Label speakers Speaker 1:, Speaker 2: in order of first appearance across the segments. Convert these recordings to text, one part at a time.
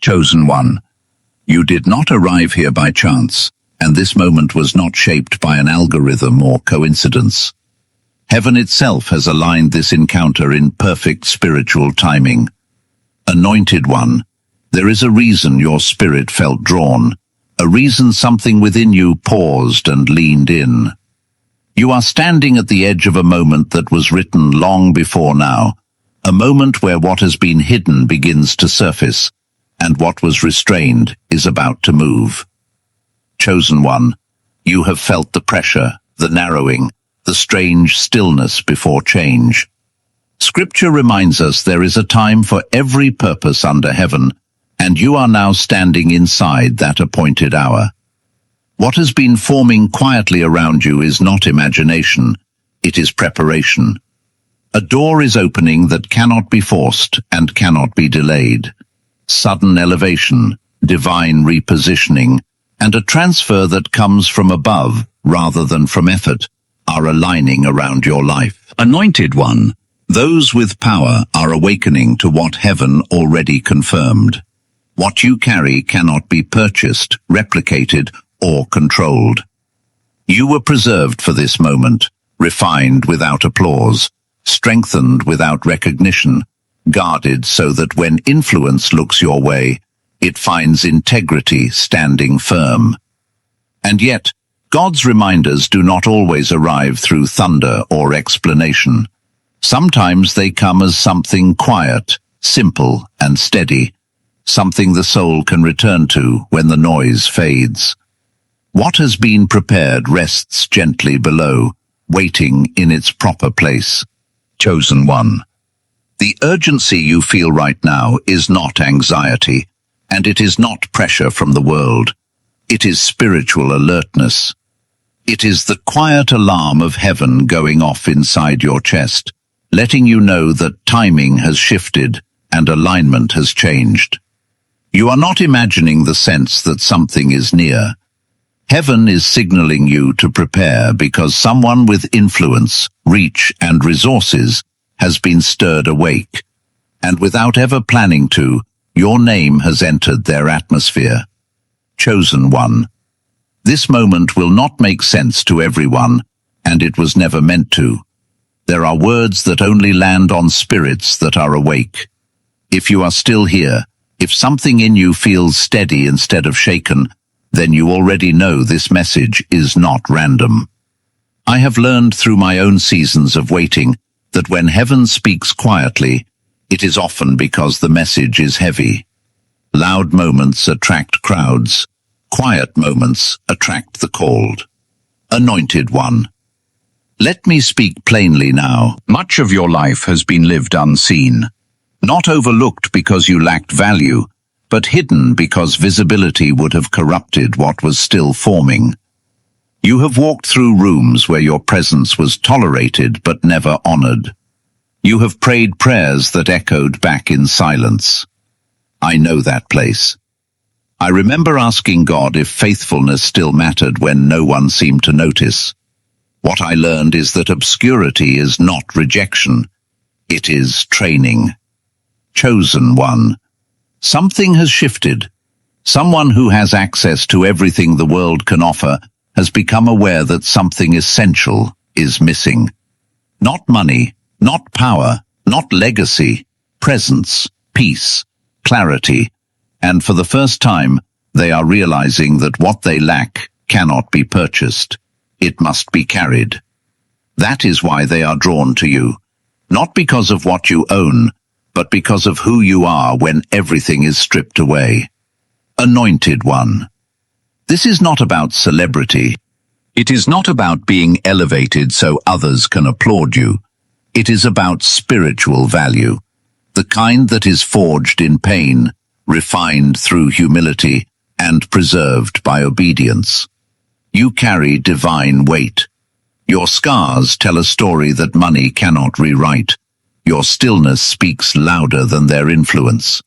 Speaker 1: Chosen one, you did not arrive here by chance, and this moment was not shaped by an algorithm or coincidence. Heaven itself has aligned this encounter in perfect spiritual timing. Anointed one, there is a reason your spirit felt drawn, a reason something within you paused and leaned in. You are standing at the edge of a moment that was written long before now, a moment where what has been hidden begins to surface, and what was restrained is about to move. Chosen one, you have felt the pressure, the narrowing, the strange stillness before change. Scripture reminds us there is a time for every purpose under heaven, and you are now standing inside that appointed hour. What has been forming quietly around you is not imagination, it is preparation. A door is opening that cannot be forced and cannot be delayed. Sudden elevation, divine repositioning, and a transfer that comes from above rather than from effort are aligning around your life. Anointed one, those with power are awakening to what heaven already confirmed. What you carry cannot be purchased, replicated, or controlled. You were preserved for this moment, refined without applause, strengthened without recognition, guarded so that when influence looks your way, it finds integrity standing firm. And yet, God's reminders do not always arrive through thunder or explanation. Sometimes they come as something quiet, simple, and steady, something the soul can return to when the noise fades. What has been prepared rests gently below, waiting in its proper place. Chosen one, the urgency you feel right now is not anxiety, and it is not pressure from the world. It is spiritual alertness. It is the quiet alarm of heaven going off inside your chest, letting you know that timing has shifted and alignment has changed. You are not imagining the sense that something is near. Heaven is signaling you to prepare because someone with influence, reach, and resources has been stirred awake, and without ever planning to, your name has entered their atmosphere. Chosen one, this moment will not make sense to everyone, and it was never meant to. There are words that only land on spirits that are awake. If you are still here, if something in you feels steady instead of shaken, then you already know this message is not random. I have learned through my own seasons of waiting that when heaven speaks quietly, it is often because the message is heavy. Loud moments attract crowds. Quiet moments attract the called. Anointed one, let me speak plainly now. Much of your life has been lived unseen, not overlooked because you lacked value, but hidden because visibility would have corrupted what was still forming. You have walked through rooms where your presence was tolerated but never honored. You have prayed prayers that echoed back in silence. I know that place. I remember asking God if faithfulness still mattered when no one seemed to notice. What I learned is that obscurity is not rejection. It is training. Chosen one, something has shifted. Someone who has access to everything the world can offer has become aware that something essential is missing. Not money, not power, not legacy, presence, peace, clarity, and for the first time, they are realizing that what they lack cannot be purchased. It must be carried. That is why they are drawn to you, not because of what you own, but because of who you are when everything is stripped away. Anointed one, this is not about celebrity. It is not about being elevated so others can applaud you. It is about spiritual value, the kind that is forged in pain, refined through humility, and preserved by obedience. You carry divine weight. Your scars tell a story that money cannot rewrite. Your stillness speaks louder than their influence.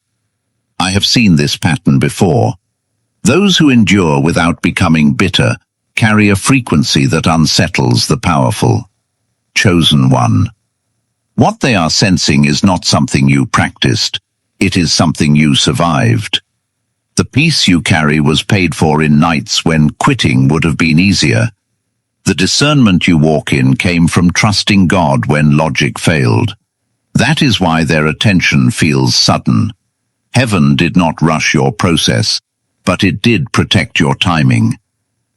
Speaker 1: I have seen this pattern before. Those who endure without becoming bitter carry a frequency that unsettles the powerful. Chosen one, what they are sensing is not something you practiced. It is something you survived. The peace you carry was paid for in nights when quitting would have been easier. The discernment you walk in came from trusting God when logic failed. That is why their attention feels sudden. Heaven did not rush your process, but it did protect your timing.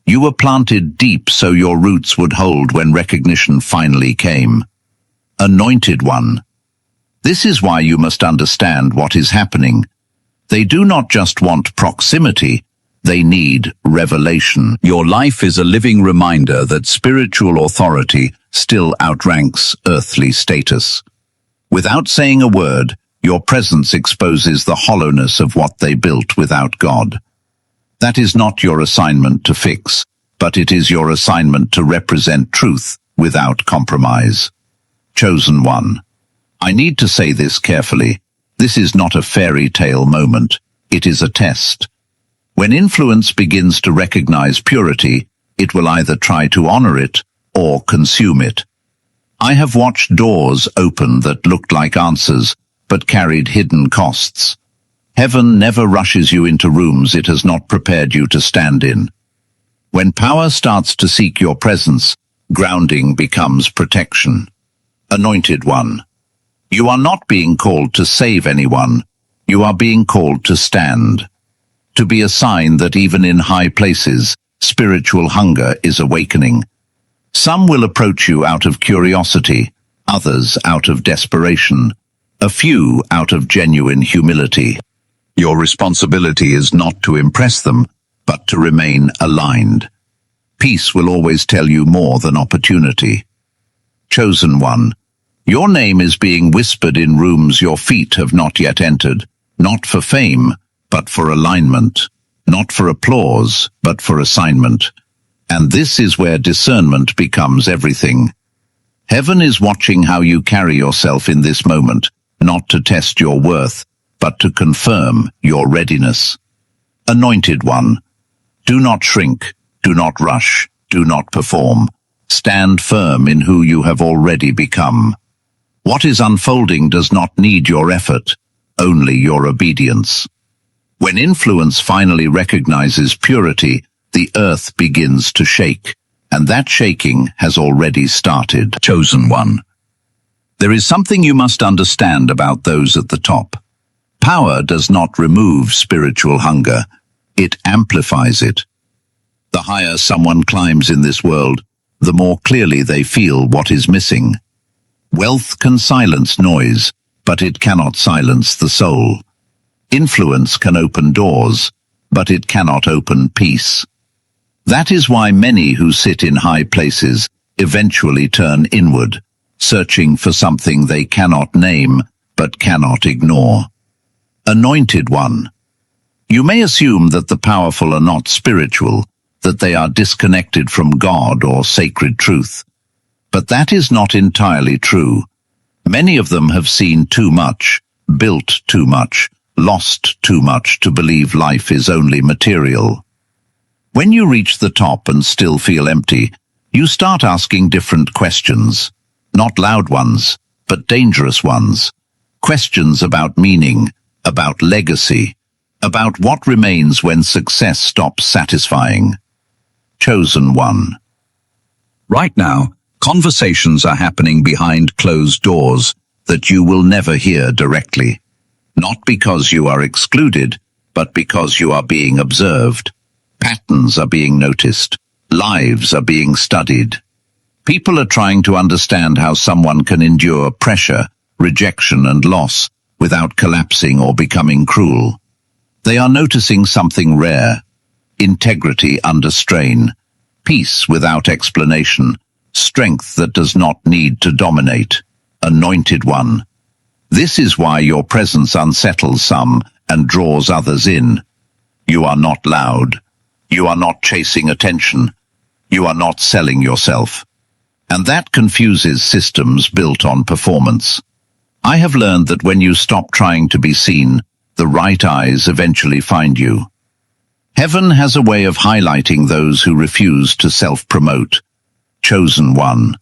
Speaker 1: You were planted deep so your roots would hold when recognition finally came. Anointed one. This is why you must understand what is happening. They do not just want proximity, they need revelation. Your life is a living reminder that spiritual authority still outranks earthly status. Without saying a word, your presence exposes the hollowness of what they built without God. That is not your assignment to fix, but it is your assignment to represent truth without compromise. Chosen one. I need to say this carefully. This is not a fairy tale moment. It is a test. When influence begins to recognize purity, it will either try to honor it or consume it. I have watched doors open that looked like answers, but carried hidden costs. Heaven never rushes you into rooms it has not prepared you to stand in. When power starts to seek your presence, grounding becomes protection. Anointed one. You are not being called to save anyone. You are being called to stand. To be a sign that even in high places, spiritual hunger is awakening. Some will approach you out of curiosity, others out of desperation, a few out of genuine humility. Your responsibility is not to impress them, but to remain aligned. Peace will always tell you more than opportunity. Chosen one. Your name is being whispered in rooms your feet have not yet entered, not for fame, but for alignment, not for applause, but for assignment. And this is where discernment becomes everything. Heaven is watching how you carry yourself in this moment, not to test your worth, but to confirm your readiness. Anointed one. Do not shrink, do not rush, do not perform. Stand firm in who you have already become. What is unfolding does not need your effort, only your obedience. When influence finally recognizes purity, the earth begins to shake, and that shaking has already started. Chosen one. There is something you must understand about those at the top. Power does not remove spiritual hunger, it amplifies it. The higher someone climbs in this world, the more clearly they feel what is missing. Wealth can silence noise, but it cannot silence the soul. Influence can open doors, but it cannot open peace. That is why many who sit in high places eventually turn inward, searching for something they cannot name, but cannot ignore. Anointed one. You may assume that the powerful are not spiritual, that they are disconnected from God or sacred truth. But that is not entirely true. Many of them have seen too much, built too much, lost too much to believe life is only material. When you reach the top and still feel empty, you start asking different questions. Not loud ones, but dangerous ones. Questions about meaning, about legacy, about what remains when success stops satisfying. Chosen one. Right now, conversations are happening behind closed doors that you will never hear directly. Not because you are excluded, but because you are being observed. Patterns are being noticed. Lives are being studied. People are trying to understand how someone can endure pressure, rejection, and loss without collapsing or becoming cruel. They are noticing something rare: integrity under strain, peace without explanation, strength that does not need to dominate. Anointed one. This is why your presence unsettles some and draws others in. You are not loud. You are not chasing attention. You are not selling yourself. And that confuses systems built on performance. I have learned that when you stop trying to be seen, the right eyes eventually find you. Heaven has a way of highlighting those who refuse to self-promote. Chosen one.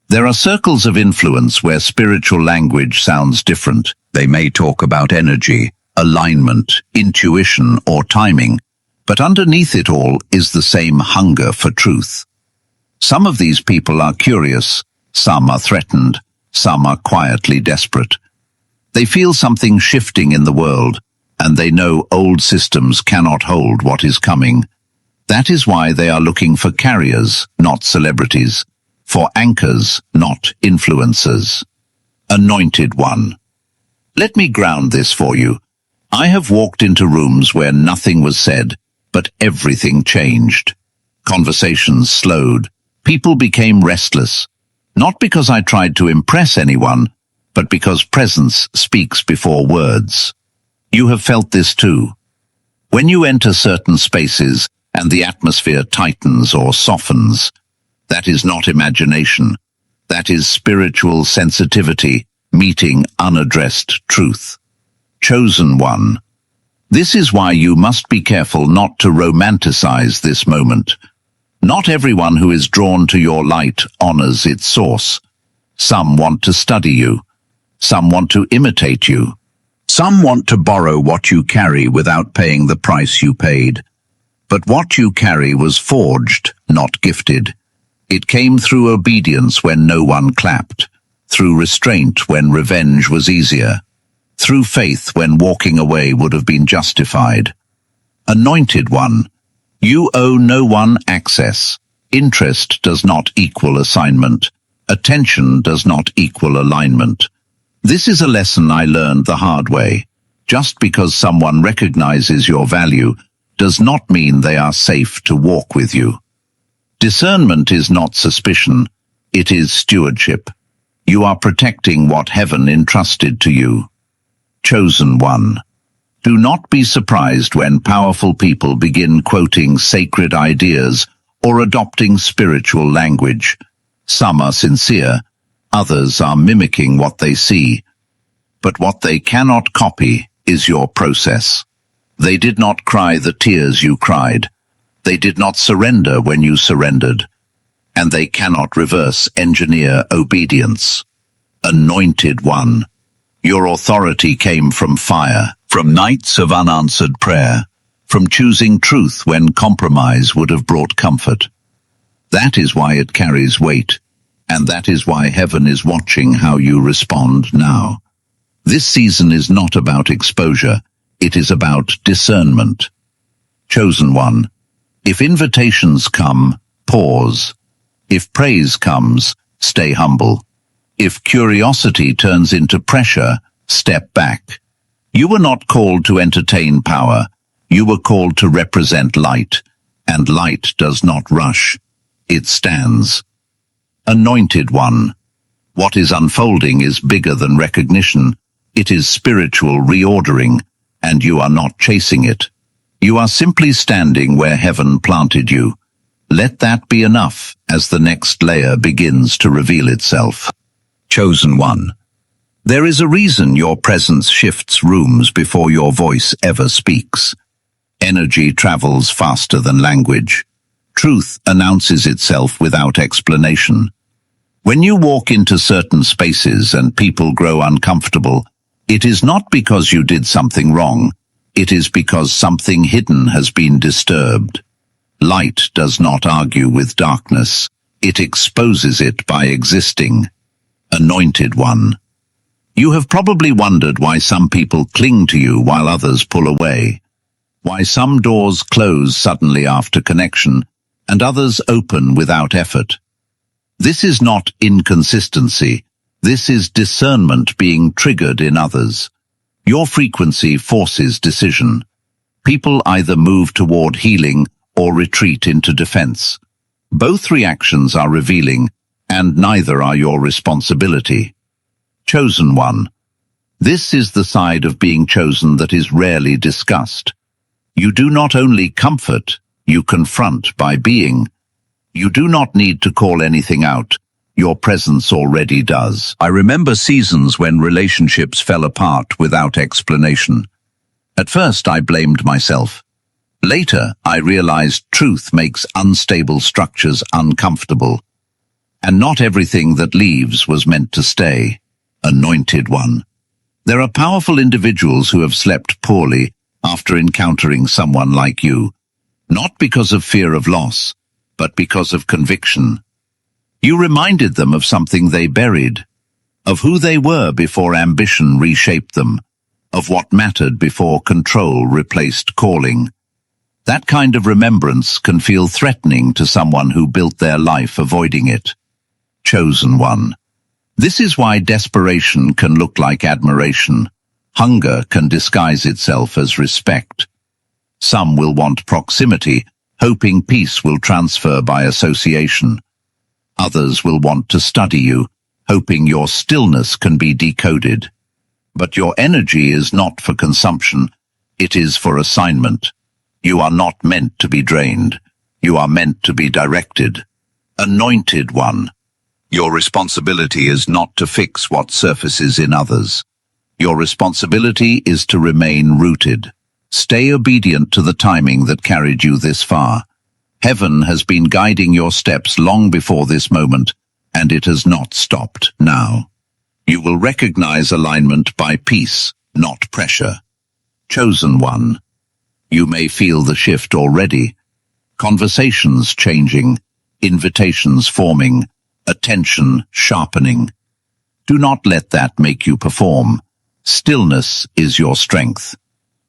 Speaker 1: There are circles of influence where spiritual language sounds different. They may talk about energy, alignment, intuition, or timing, but underneath it all is the same hunger for truth. Some of these people are curious, some are threatened, some are quietly desperate. They feel something shifting in the world, and they know old systems cannot hold what is coming. That is why they are looking for carriers, not celebrities, for anchors, not influencers. Anointed One. Let me ground this for you. I have walked into rooms where nothing was said, but everything changed. Conversations slowed. People became restless. Not because I tried to impress anyone, but because presence speaks before words. You have felt this too. When you enter certain spaces and the atmosphere tightens or softens, that is not imagination. That is spiritual sensitivity meeting unaddressed truth. Chosen One. This is why you must be careful not to romanticize this moment. Not everyone who is drawn to your light honors its source. Some want to study you. Some want to imitate you. Some want to borrow what you carry without paying the price you paid. But what you carry was forged, not gifted. It came through obedience when no one clapped, through restraint when revenge was easier, through faith when walking away would have been justified. Anointed One. You owe no one access. Interest does not equal assignment. Attention does not equal alignment. This is a lesson I learned the hard way. Just because someone recognizes your value does not mean they are safe to walk with you. Discernment is not suspicion, it is stewardship. You are protecting what heaven entrusted to you. Chosen One. Do not be surprised when powerful people begin quoting sacred ideas or adopting spiritual language. Some are sincere, others are mimicking what they see. But what they cannot copy is your process. They did not cry the tears you cried. They did not surrender when you surrendered. And they cannot reverse engineer obedience. Anointed One. Your authority came from fire, from nights of unanswered prayer, from choosing truth when compromise would have brought comfort. That is why it carries weight, and that is why heaven is watching how you respond now. This season is not about exposure, it is about discernment. Chosen One. If invitations come, pause. If praise comes, stay humble. If curiosity turns into pressure, step back. You were not called to entertain power. You were called to represent light, and light does not rush. It stands. Anointed One. What is unfolding is bigger than recognition. It is spiritual reordering, and you are not chasing it. You are simply standing where heaven planted you. Let that be enough as the next layer begins to reveal itself. Chosen One. There is a reason your presence shifts rooms before your voice ever speaks. Energy travels faster than language. Truth announces itself without explanation. When you walk into certain spaces and people grow uncomfortable, it is not because you did something wrong. It is because something hidden has been disturbed. Light does not argue with darkness. It exposes it by existing. Anointed One. You have probably wondered why some people cling to you while others pull away. Why some doors close suddenly after connection and others open without effort. This is not inconsistency. This is discernment being triggered in others. Your frequency forces decision. People either move toward healing or retreat into defense. Both reactions are revealing, and neither are your responsibility. Chosen One. This is the side of being chosen that is rarely discussed. You do not only comfort, you confront by being. You do not need to call anything out. Your presence already does. I remember seasons when relationships fell apart without explanation. At first I blamed myself. Later I realized truth makes unstable structures uncomfortable. And not everything that leaves was meant to stay. Anointed One. There are powerful individuals who have slept poorly after encountering someone like you, not because of fear of loss, but because of conviction. You reminded them of something they buried, of who they were before ambition reshaped them, of what mattered before control replaced calling. That kind of remembrance can feel threatening to someone who built their life avoiding it. Chosen one. This is why desperation can look like admiration. Hunger can disguise itself as respect. Some will want proximity, hoping peace will transfer by association. Others will want to study you, hoping your stillness can be decoded. But your energy is not for consumption, it is for assignment. You are not meant to be drained. You are meant to be directed. Anointed one. Your responsibility is not to fix what surfaces in others. Your responsibility is to remain rooted. Stay obedient to the timing that carried you this far. Heaven has been guiding your steps long before this moment, and it has not stopped now. You will recognize alignment by peace, not pressure. Chosen one. You may feel the shift already. Conversations changing, invitations forming, attention sharpening. Do not let that make you perform. Stillness is your strength.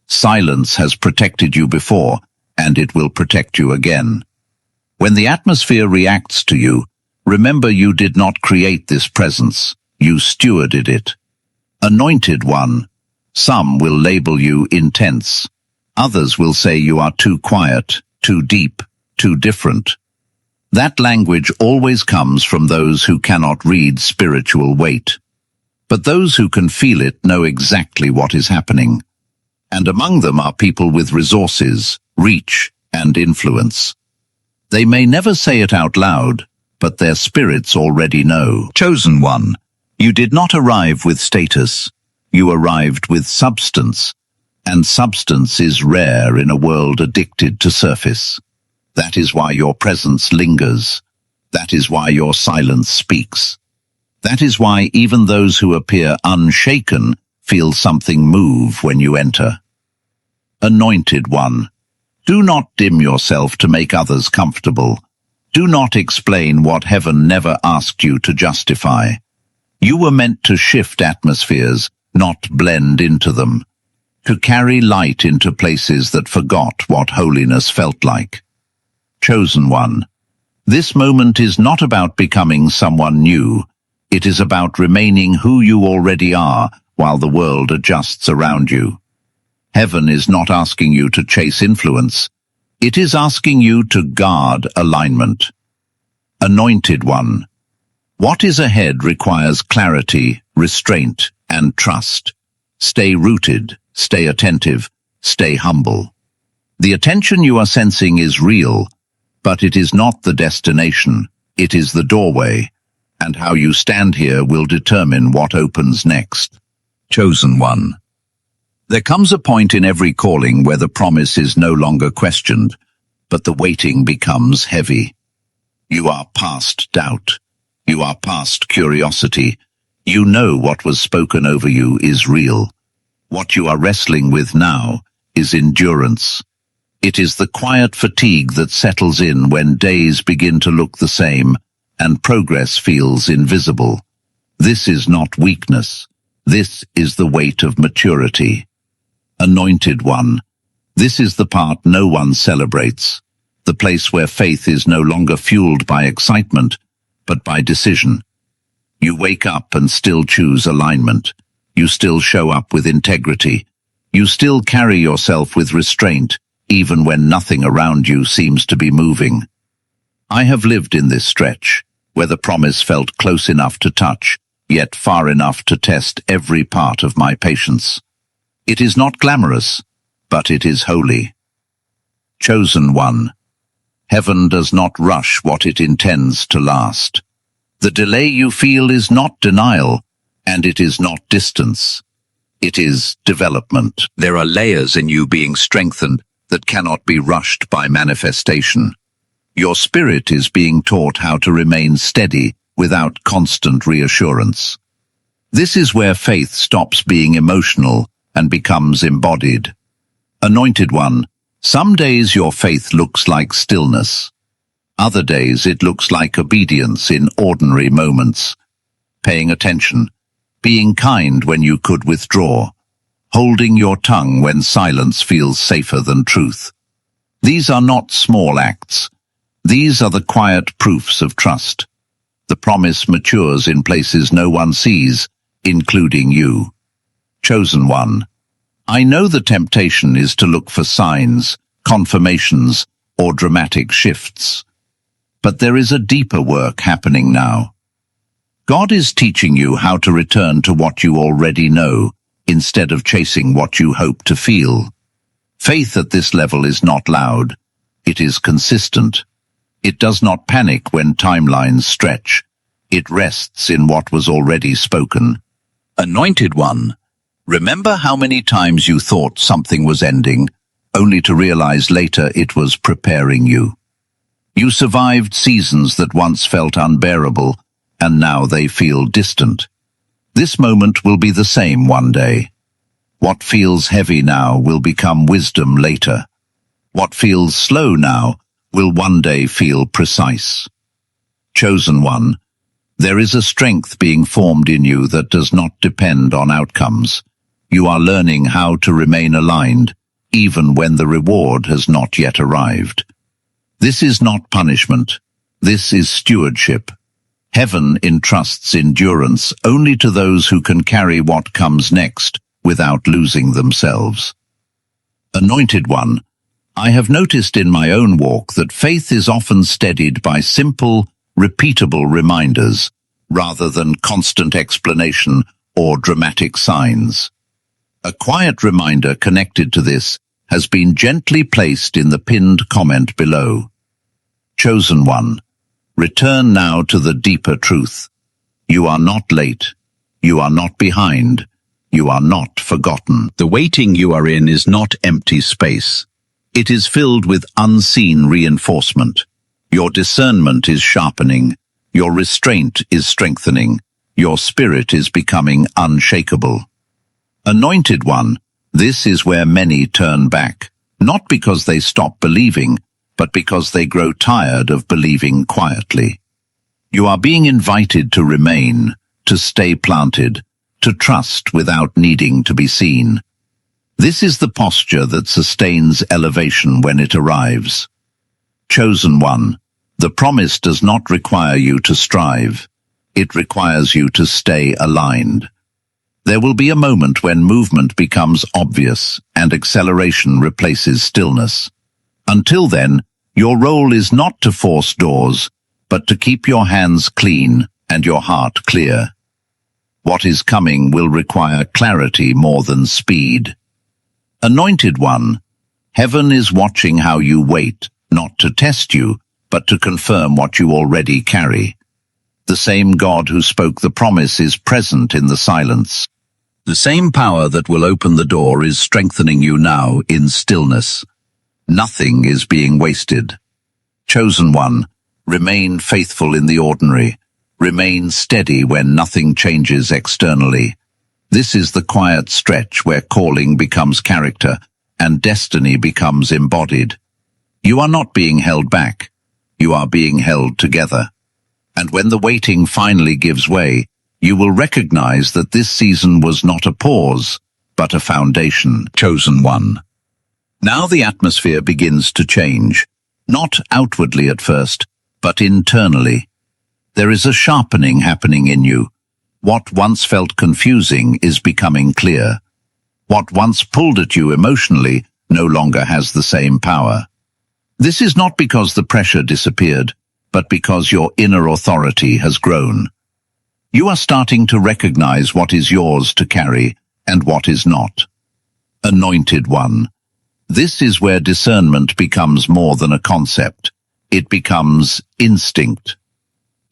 Speaker 1: Silence has protected you before, and it will protect you again. When the atmosphere reacts to you, remember you did not create this presence, you stewarded it. Anointed one. Some will label you intense. Others will say you are too quiet, too deep, too different. That language always comes from those who cannot read spiritual weight. But those who can feel it know exactly what is happening. And among them are people with resources, reach, and influence. They may never say it out loud, but their spirits already know. Chosen one. You did not arrive with status. You arrived with substance. And substance is rare in a world addicted to surface. That is why your presence lingers. That is why your silence speaks. That is why even those who appear unshaken feel something move when you enter. Anointed one. Do not dim yourself to make others comfortable. Do not explain what heaven never asked you to justify. You were meant to shift atmospheres, not blend into them. To carry light into places that forgot what holiness felt like. Chosen one. This moment is not about becoming someone new. It is about remaining who you already are while the world adjusts around you. Heaven is not asking you to chase influence. It is asking you to guard alignment. Anointed one. What is ahead requires clarity, restraint, and trust. Stay rooted, stay attentive, stay humble. The attention you are sensing is real, but it is not the destination, it is the doorway, and how you stand here will determine what opens next. Chosen one. There comes a point in every calling where the promise is no longer questioned, but the waiting becomes heavy. You are past doubt. You are past curiosity. You know what was spoken over you is real. What you are wrestling with now is endurance. It is the quiet fatigue that settles in when days begin to look the same and progress feels invisible. This is not weakness. This is the weight of maturity. Anointed one. This is the part no one celebrates. The place where faith is no longer fueled by excitement, but by decision. You wake up and still choose alignment. You still show up with integrity. You still carry yourself with restraint, even when nothing around you seems to be moving. I have lived in this stretch, where the promise felt close enough to touch, yet far enough to test every part of my patience. It is not glamorous, but it is holy. Chosen one. Heaven does not rush what it intends to last. The delay you feel is not denial, and it is not distance. It is development. There are layers in you being strengthened that cannot be rushed by manifestation. Your spirit is being taught how to remain steady without constant reassurance. This is where faith stops being emotional and becomes embodied. Anointed One, some days your faith looks like stillness. Other days it looks like obedience in ordinary moments. Paying attention, being kind when you could withdraw, holding your tongue when silence feels safer than truth. These are not small acts. These are the quiet proofs of trust. The promise matures in places no one sees, including you. Chosen One, I know the temptation is to look for signs, confirmations, or dramatic shifts. But there is a deeper work happening now. God is teaching you how to return to what you already know, instead of chasing what you hope to feel. Faith at this level is not loud. It is consistent. It does not panic when timelines stretch. It rests in what was already spoken. Anointed One, remember how many times you thought something was ending, only to realize later it was preparing you. You survived seasons that once felt unbearable, and now they feel distant. This moment will be the same one day. What feels heavy now will become wisdom later. What feels slow now will one day feel precise. Chosen One, there is a strength being formed in you that does not depend on outcomes. You are learning how to remain aligned, even when the reward has not yet arrived. This is not punishment. This is stewardship. Heaven entrusts endurance only to those who can carry what comes next without losing themselves. Anointed One, I have noticed in my own walk that faith is often steadied by simple, repeatable reminders, rather than constant explanation or dramatic signs. A quiet reminder connected to this has been gently placed in the pinned comment below. Chosen One, return now to the deeper truth. You are not late. You are not behind. You are not forgotten. The waiting you are in is not empty space. It is filled with unseen reinforcement. Your discernment is sharpening. Your restraint is strengthening. Your spirit is becoming unshakable. Anointed One, this is where many turn back, not because they stop believing, but because they grow tired of believing quietly. You are being invited to remain, to stay planted, to trust without needing to be seen. This is the posture that sustains elevation when it arrives. Chosen One, the promise does not require you to strive. It requires you to stay aligned. There will be a moment when movement becomes obvious and acceleration replaces stillness. Until then, your role is not to force doors, but to keep your hands clean and your heart clear. What is coming will require clarity more than speed. Anointed One, heaven is watching how you wait, not to test you, but to confirm what you already carry. The same God who spoke the promise is present in the silence. The same power that will open the door is strengthening you now in stillness. Nothing is being wasted. Chosen One, remain faithful in the ordinary. Remain steady when nothing changes externally. This is the quiet stretch where calling becomes character and destiny becomes embodied. You are not being held back. You are being held together. And when the waiting finally gives way, you will recognize that this season was not a pause, but a foundation. Chosen One. Now the atmosphere begins to change, not outwardly at first, but internally. There is a sharpening happening in you. What once felt confusing is becoming clear. What once pulled at you emotionally no longer has the same power. This is not because the pressure disappeared, but because your inner authority has grown. You are starting to recognize what is yours to carry and what is not. Anointed One. This is where discernment becomes more than a concept. It becomes instinct.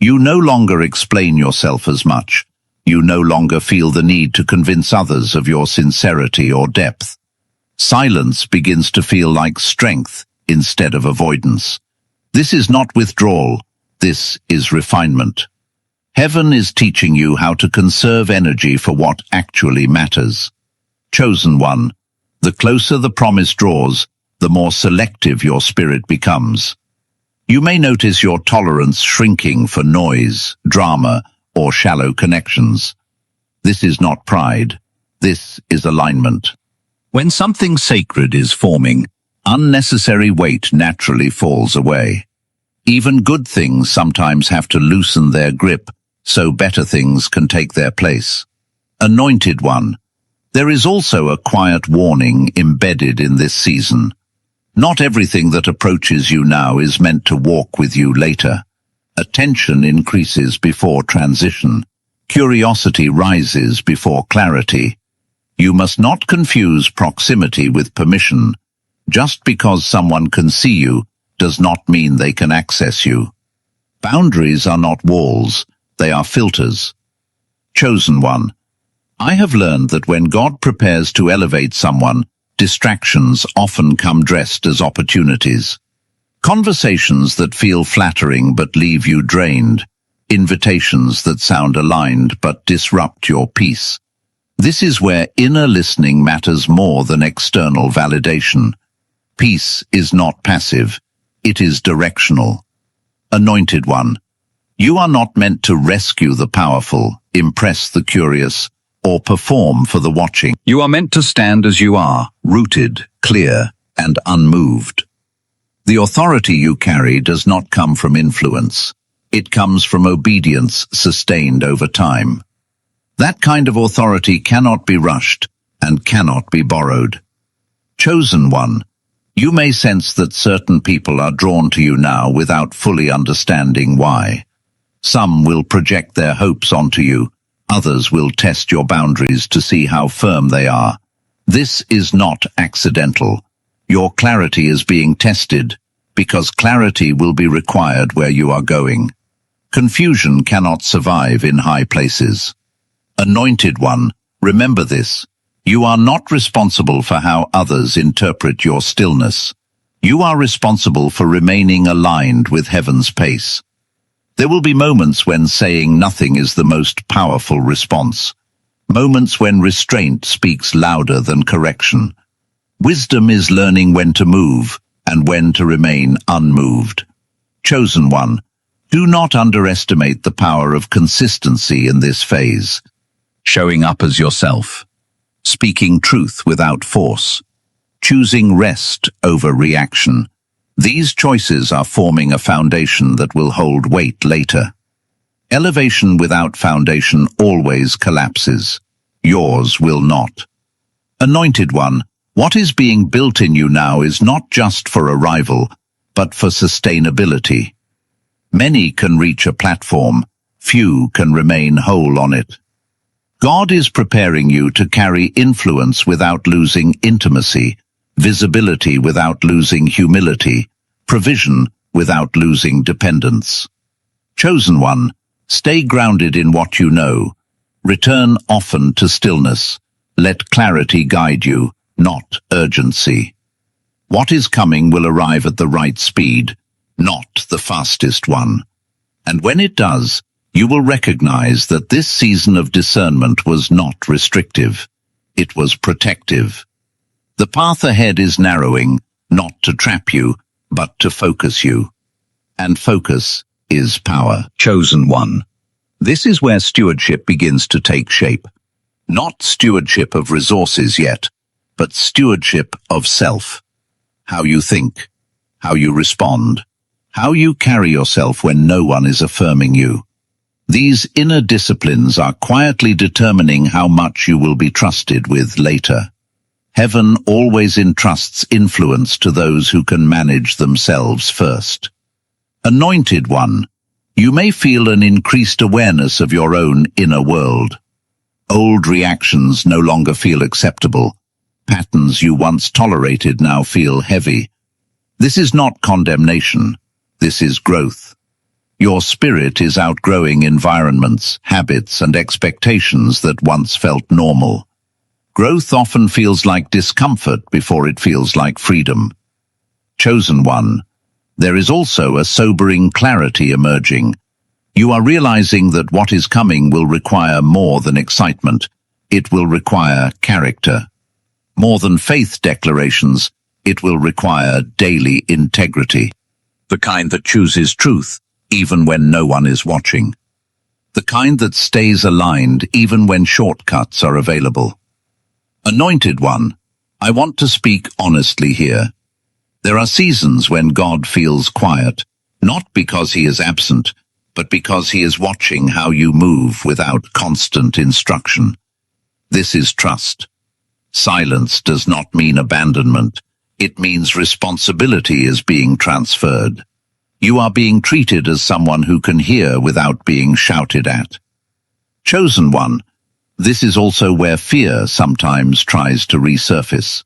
Speaker 1: You no longer explain yourself as much. You no longer feel the need to convince others of your sincerity or depth. Silence begins to feel like strength instead of avoidance. This is not withdrawal. This is refinement. Heaven is teaching you how to conserve energy for what actually matters. Chosen one, the closer the promise draws, the more selective your spirit becomes. You may notice your tolerance shrinking for noise, drama, or shallow connections. This is not pride. This is alignment. When something sacred is forming, unnecessary weight naturally falls away. Even good things sometimes have to loosen their grip so better things can take their place. Anointed one, there is also a quiet warning embedded in this season. Not everything that approaches you now is meant to walk with you later. Attention increases before transition. Curiosity rises before clarity. You must not confuse proximity with permission. Just because someone can see you does not mean they can access you. Boundaries are not walls, they are filters. Chosen one, I have learned that when God prepares to elevate someone, distractions often come dressed as opportunities. Conversations that feel flattering but leave you drained. Invitations that sound aligned but disrupt your peace. This is where inner listening matters more than external validation. Peace is not passive, it is directional. Anointed one, you are not meant to rescue the powerful, impress the curious, or perform for the watching. You are meant to stand as you are, rooted, clear, and unmoved. The authority you carry does not come from influence. It comes from obedience sustained over time. That kind of authority cannot be rushed and cannot be borrowed. Chosen one, you may sense that certain people are drawn to you now without fully understanding why. Some will project their hopes onto you, others will test your boundaries to see how firm they are. This is not accidental. Your clarity is being tested, because clarity will be required where you are going. Confusion cannot survive in high places. Anointed one, remember this. You are not responsible for how others interpret your stillness. You are responsible for remaining aligned with heaven's pace. There will be moments when saying nothing is the most powerful response. Moments when restraint speaks louder than correction. Wisdom is learning when to move and when to remain unmoved. Chosen one, do not underestimate the power of consistency in this phase. Showing up as yourself. Speaking truth without force. Choosing rest over reaction. These choices are forming a foundation that will hold weight later. Elevation without foundation always collapses. Yours will not. Anointed one, what is being built in you now is not just for arrival, but for sustainability. Many can reach a platform, few can remain whole on it. God is preparing you to carry influence without losing intimacy, visibility without losing humility, provision without losing dependence. Chosen one, stay grounded in what you know. Return often to stillness. Let clarity guide you, not urgency. What is coming will arrive at the right speed, not the fastest one. And when it does, you will recognize that this season of discernment was not restrictive. It was protective. The path ahead is narrowing, not to trap you, but to focus you. And focus is power. Chosen one. This is where stewardship begins to take shape. Not stewardship of resources yet, but stewardship of self. How you think, how you respond, how you carry yourself when no one is affirming you. These inner disciplines are quietly determining how much you will be trusted with later. Heaven always entrusts influence to those who can manage themselves first. Anointed one, you may feel an increased awareness of your own inner world. Old reactions no longer feel acceptable. Patterns you once tolerated now feel heavy. This is not condemnation. This is growth. Your spirit is outgrowing environments, habits, and expectations that once felt normal. Growth often feels like discomfort before it feels like freedom. Chosen one, there is also a sobering clarity emerging. You are realizing that what is coming will require more than excitement. It will require character. More than faith declarations, it will require daily integrity. The kind that chooses truth, even when no one is watching. The kind that stays aligned even when shortcuts are available. Anointed One, I want to speak honestly here. There are seasons when God feels quiet, not because he is absent, but because he is watching how you move without constant instruction. This is trust. Silence does not mean abandonment. It means responsibility is being transferred. You are being treated as someone who can hear without being shouted at. Chosen One, this is also where fear sometimes tries to resurface.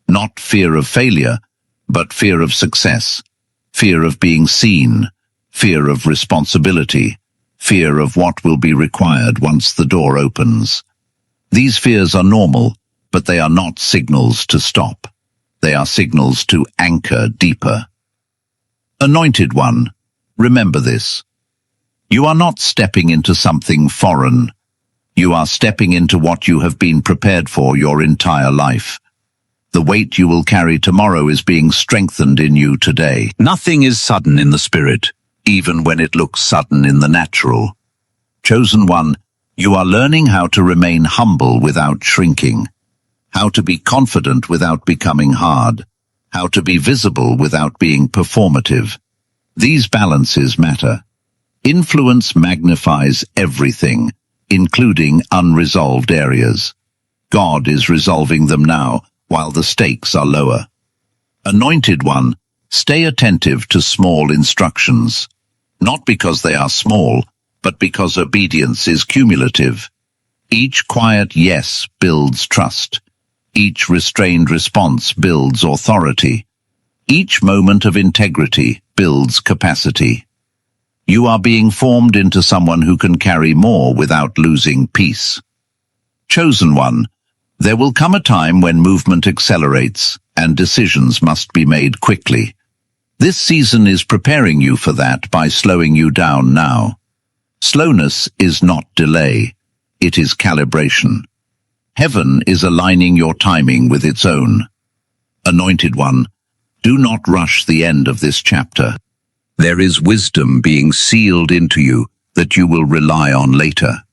Speaker 1: Not fear of failure, but fear of success, fear of being seen, fear of responsibility, fear of what will be required once the door opens. These fears are normal, but they are not signals to stop. They are signals to anchor deeper. Anointed One, remember this. You are not stepping into something foreign. You are stepping into what you have been prepared for your entire life. The weight you will carry tomorrow is being strengthened in you today. Nothing is sudden in the spirit, even when it looks sudden in the natural. Chosen One, you are learning how to remain humble without shrinking, how to be confident without becoming hard, how to be visible without being performative. These balances matter. Influence magnifies everything, including unresolved areas. God is resolving them now, while the stakes are lower. Anointed One, stay attentive to small instructions, not because they are small, but because obedience is cumulative. Each quiet yes builds trust. Each restrained response builds authority. Each moment of integrity builds capacity. You are being formed into someone who can carry more without losing peace. Chosen One, there will come a time when movement accelerates and decisions must be made quickly. This season is preparing you for that by slowing you down now. Slowness is not delay, it is calibration. Heaven is aligning your timing with its own. Anointed One, do not rush the end of this chapter. There is wisdom being sealed into you that you will rely on later.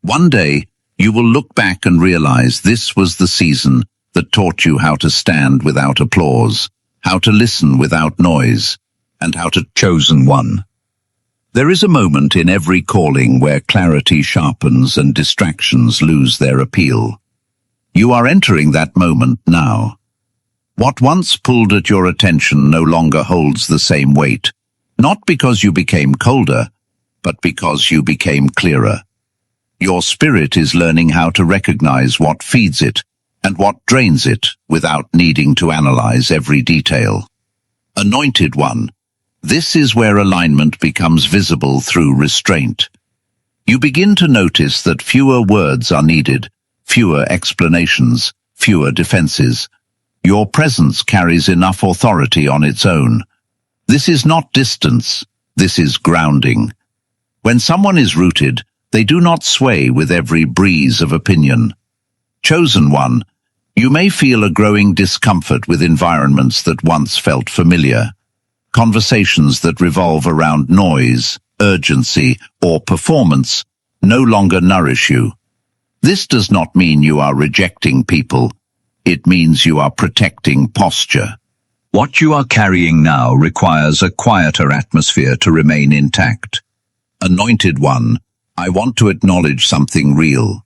Speaker 1: One day, you will look back and realize this was the season that taught you how to stand without applause, how to listen without noise, and how to chosen one. There is a moment in every calling where clarity sharpens and distractions lose their appeal. You are entering that moment now. What once pulled at your attention no longer holds the same weight, not because you became colder, but because you became clearer. Your spirit is learning how to recognize what feeds it and what drains it without needing to analyze every detail. Anointed One, this is where alignment becomes visible through restraint. You begin to notice that fewer words are needed, fewer explanations, fewer defenses. Your presence carries enough authority on its own. This is not distance, this is grounding. When someone is rooted, they do not sway with every breeze of opinion. Chosen One, you may feel a growing discomfort with environments that once felt familiar. Conversations that revolve around noise, urgency, or performance no longer nourish you. This does not mean you are rejecting people. It means you are protecting posture. What you are carrying now requires a quieter atmosphere to remain intact. Anointed One, I want to acknowledge something real.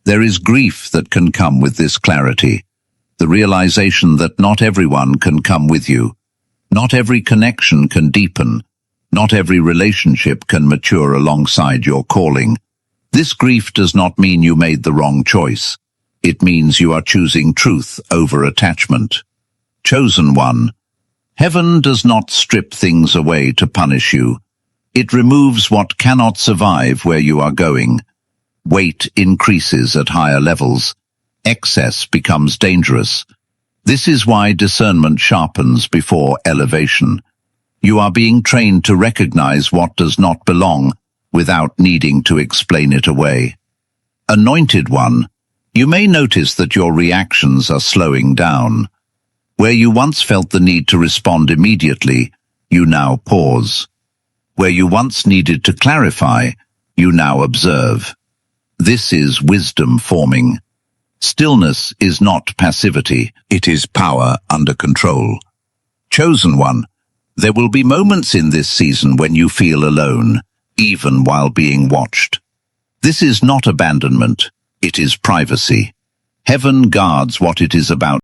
Speaker 1: There is grief that can come with this clarity, the realization that not everyone can come with you. Not every connection can deepen. Not every relationship can mature alongside your calling. This grief does not mean you made the wrong choice. It means you are choosing truth over attachment. Chosen One, heaven does not strip things away to punish you. It removes what cannot survive where you are going. Weight increases at higher levels. Excess becomes dangerous. This is why discernment sharpens before elevation. You are being trained to recognize what does not belong without needing to explain it away. Anointed one, you may notice that your reactions are slowing down. Where you once felt the need to respond immediately, you now pause. Where you once needed to clarify, you now observe. This is wisdom forming. Stillness is not passivity, it is power under control. Chosen one, there will be moments in this season when you feel alone, even while being watched. This is not abandonment, it is privacy. Heaven guards what it is about